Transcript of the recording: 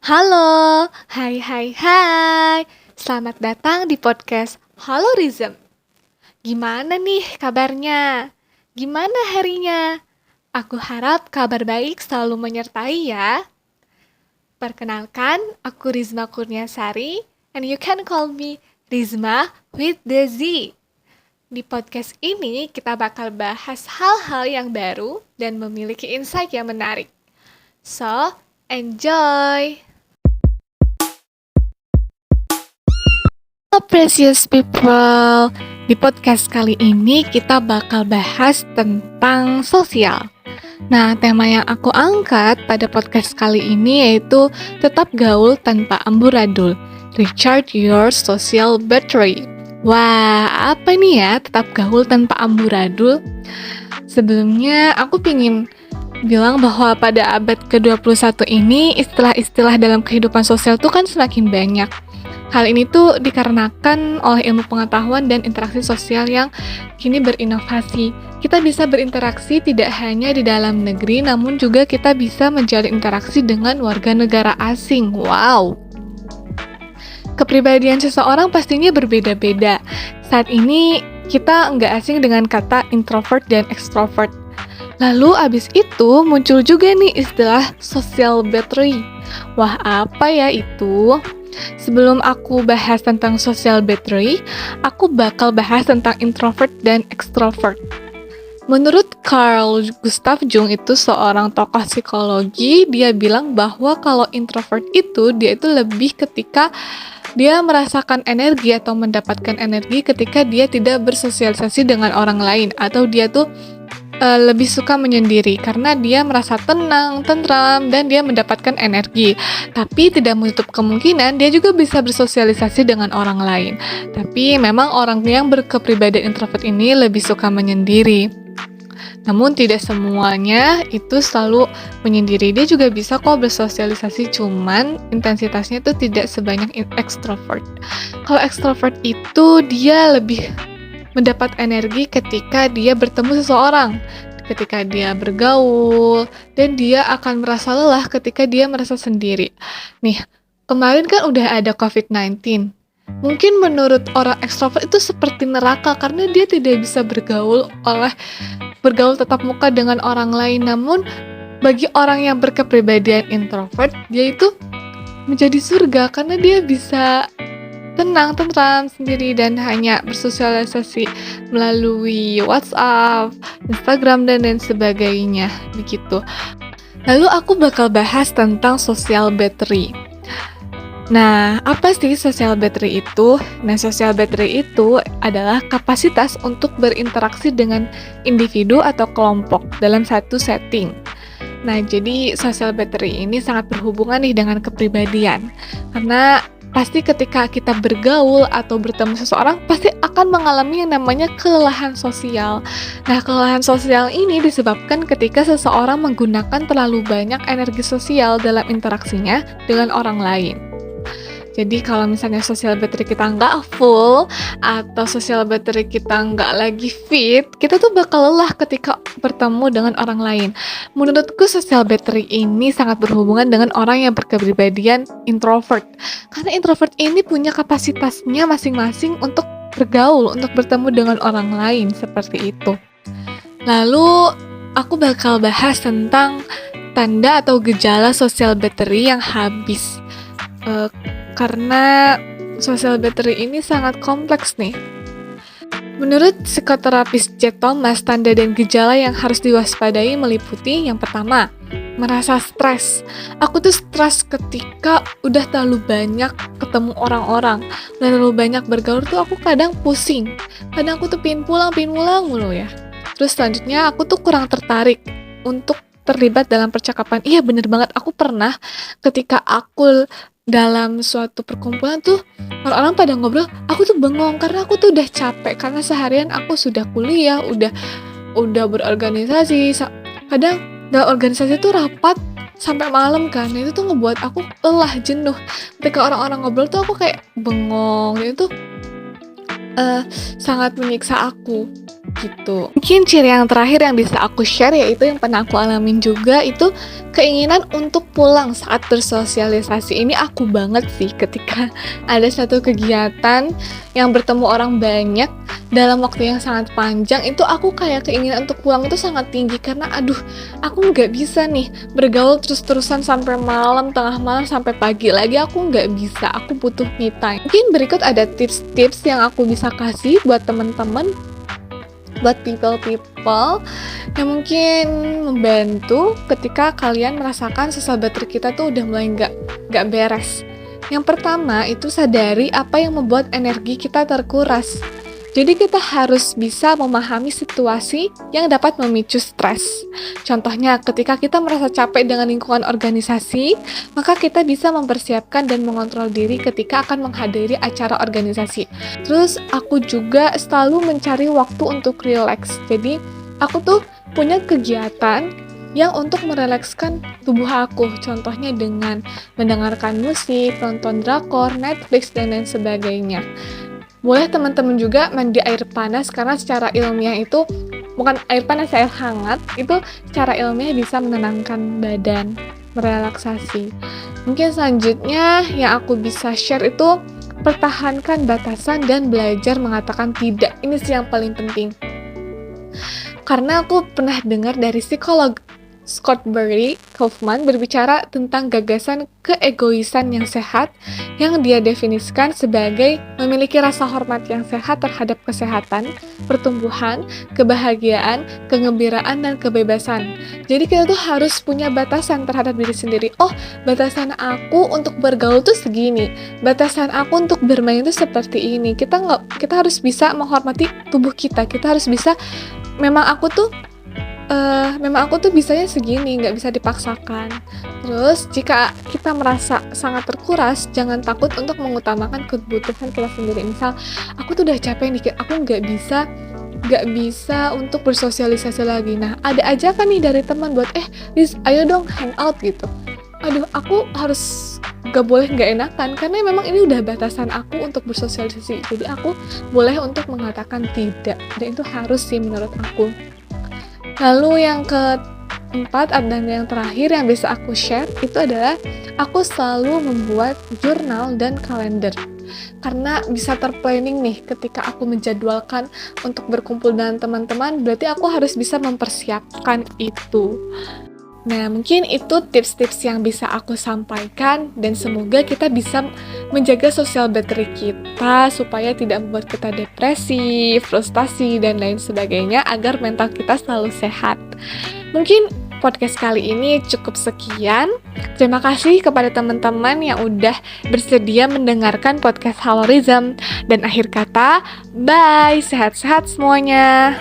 Halo, hai. Selamat datang di podcast Halorism. Gimana nih kabarnya? Gimana harinya? Aku harap kabar baik selalu menyertai ya. Perkenalkan, aku Rizma Kurniasari, and you can call me Rizma with the Z. Di podcast ini kita bakal bahas hal-hal yang baru dan memiliki insight yang menarik. So, enjoy! Halo precious people, di podcast kali ini kita bakal bahas tentang sosial. Nah, tema yang aku angkat pada podcast kali ini yaitu tetap gaul tanpa amburadul, recharge your social battery. Wah, apa nih ya tetap gaul tanpa amburadul? Sebelumnya aku pingin bilang bahwa pada abad ke-21 ini istilah-istilah dalam kehidupan sosial tuh kan semakin banyak. Hal ini tuh dikarenakan oleh ilmu pengetahuan dan interaksi sosial yang kini berinovasi. Kita bisa berinteraksi tidak hanya di dalam negeri, namun juga kita bisa menjalin interaksi dengan warga negara asing. Wow! Kepribadian seseorang pastinya berbeda-beda. Saat ini kita nggak asing dengan kata introvert dan extrovert. Lalu abis itu muncul juga nih istilah social battery. Wah, apa ya itu? Sebelum aku bahas tentang social battery, aku bakal bahas tentang introvert dan extrovert. Menurut Carl Gustav Jung itu seorang tokoh psikologi, dia bilang bahwa kalau introvert itu, dia itu lebih ketika dia merasakan energi atau mendapatkan energi ketika dia tidak bersosialisasi dengan orang lain, atau dia tuh lebih suka menyendiri karena dia merasa tenang, tentram, dan dia mendapatkan energi. Tapi tidak menutup kemungkinan dia juga bisa bersosialisasi dengan orang lain. Tapi memang orang yang berkepribadian introvert ini lebih suka menyendiri. Namun tidak semuanya itu selalu menyendiri. Dia juga bisa kok bersosialisasi, cuman intensitasnya itu tidak sebanyak extrovert. Kalau extrovert itu dia lebih mendapat energi ketika dia bertemu seseorang, ketika dia bergaul, dan dia akan merasa lelah ketika dia merasa sendiri. Nih, kemarin kan udah ada COVID-19. Mungkin menurut orang ekstrovert itu seperti neraka karena dia tidak bisa bergaul tatap muka dengan orang lain. Namun bagi orang yang berkepribadian introvert, dia itu menjadi surga karena dia bisa tenang, tentram sendiri dan hanya bersosialisasi melalui WhatsApp, Instagram, dan lain sebagainya begitu. Lalu aku bakal bahas tentang social battery. Nah, apa sih social battery itu? Nah, social battery itu adalah kapasitas untuk berinteraksi dengan individu atau kelompok dalam satu setting. Nah, jadi social battery ini sangat berhubungan nih dengan kepribadian. Karena pasti ketika kita bergaul atau bertemu seseorang, pasti akan mengalami yang namanya kelelahan sosial. Nah, kelelahan sosial ini disebabkan ketika seseorang menggunakan terlalu banyak energi sosial dalam interaksinya dengan orang lain. Jadi kalau misalnya social battery kita nggak full atau social battery kita nggak lagi fit, kita tuh bakal lelah ketika bertemu dengan orang lain. Menurutku social battery ini sangat berhubungan dengan orang yang berkepribadian introvert. Karena introvert ini punya kapasitasnya masing-masing untuk bergaul, untuk bertemu dengan orang lain seperti itu. Lalu aku bakal bahas tentang tanda atau gejala social battery yang habis. Karena social battery ini sangat kompleks nih. Menurut psikoterapis Jack Thomas, tanda dan gejala yang harus diwaspadai meliputi yang pertama, merasa stres. Aku tuh stres ketika udah terlalu banyak ketemu orang-orang, udah terlalu banyak bergaul tuh aku kadang pusing. Kadang aku tuh pingin pulang mulu ya. Terus selanjutnya aku tuh kurang tertarik untuk terlibat dalam percakapan. Iya bener banget, aku pernah ketika aku dalam suatu perkumpulan tuh orang-orang pada ngobrol, aku tuh bengong karena aku tuh udah capek karena seharian aku sudah kuliah, udah berorganisasi. Kadang dalam organisasi tuh rapat sampai malam kan. Nah, itu tuh ngebuat aku lelah, jenuh. Ketika orang-orang ngobrol tuh aku kayak bengong. Itu sangat menyiksa aku, gitu. Mungkin ciri yang terakhir yang bisa aku share yaitu yang pernah aku alamin juga itu keinginan untuk pulang saat bersosialisasi. Ini aku banget sih ketika ada satu kegiatan yang bertemu orang banyak dalam waktu yang sangat panjang, itu aku kayak keinginan untuk pulang itu sangat tinggi karena aduh, aku nggak bisa nih bergaul terus-terusan sampai malam, tengah malam, sampai pagi lagi, aku nggak bisa, aku butuh me time. Mungkin berikut ada tips-tips yang aku bisa kasih buat teman-teman, buat people-people yang mungkin membantu ketika kalian merasakan sosial battery kita tuh udah mulai nggak beres. Yang pertama itu sadari apa yang membuat energi kita terkuras. Jadi kita harus bisa memahami situasi yang dapat memicu stres. Contohnya, ketika kita merasa capek dengan lingkungan organisasi, maka kita bisa mempersiapkan dan mengontrol diri ketika akan menghadiri acara organisasi. Terus, aku juga selalu mencari waktu untuk relax. Jadi, aku tuh punya kegiatan yang untuk merelekskan tubuh aku. Contohnya dengan mendengarkan musik, nonton drakor, Netflix, dan lain sebagainya. Boleh teman-teman juga mandi air panas karena secara ilmiah itu bukan air panas, air hangat itu secara ilmiah bisa menenangkan badan, merelaksasi. Mungkin selanjutnya yang aku bisa share itu pertahankan batasan dan belajar mengatakan tidak. Ini sih yang paling penting. Karena aku pernah dengar dari psikolog Scott Barry Kaufman berbicara tentang gagasan keegoisan yang sehat yang dia definisikan sebagai memiliki rasa hormat yang sehat terhadap kesehatan, pertumbuhan, kebahagiaan, kegembiraan, dan kebebasan. Jadi kita tuh harus punya batasan terhadap diri sendiri. Oh, batasan aku untuk bergaul tuh segini, batasan aku untuk bermain tuh seperti ini. Kita harus bisa menghormati tubuh kita. Kita harus bisa memang aku tuh bisanya segini, nggak bisa dipaksakan. Terus, jika kita merasa sangat terkuras, jangan takut untuk mengutamakan kebutuhan kita sendiri. Misal, aku tuh udah capek nih, aku nggak bisa untuk bersosialisasi lagi. Nah, ada aja kan nih dari teman buat, Liz, ayo dong hangout gitu. Aduh, aku harus nggak boleh nggak enakan, karena memang ini udah batasan aku untuk bersosialisasi. Jadi, aku boleh untuk mengatakan tidak. Dan itu harus sih menurut aku. Lalu yang keempat dan yang terakhir yang bisa aku share itu adalah aku selalu membuat jurnal dan kalender. Karena bisa terplanning nih ketika aku menjadwalkan untuk berkumpul dengan teman-teman, berarti aku harus bisa mempersiapkan itu. Nah, mungkin itu tips-tips yang bisa aku sampaikan dan semoga kita bisa menjaga sosial battery kita supaya tidak membuat kita depresi, frustasi, dan lain sebagainya agar mental kita selalu sehat. Mungkin podcast kali ini cukup sekian. Terima kasih kepada teman-teman yang udah bersedia mendengarkan podcast Halorism. Dan akhir kata, bye, sehat-sehat semuanya.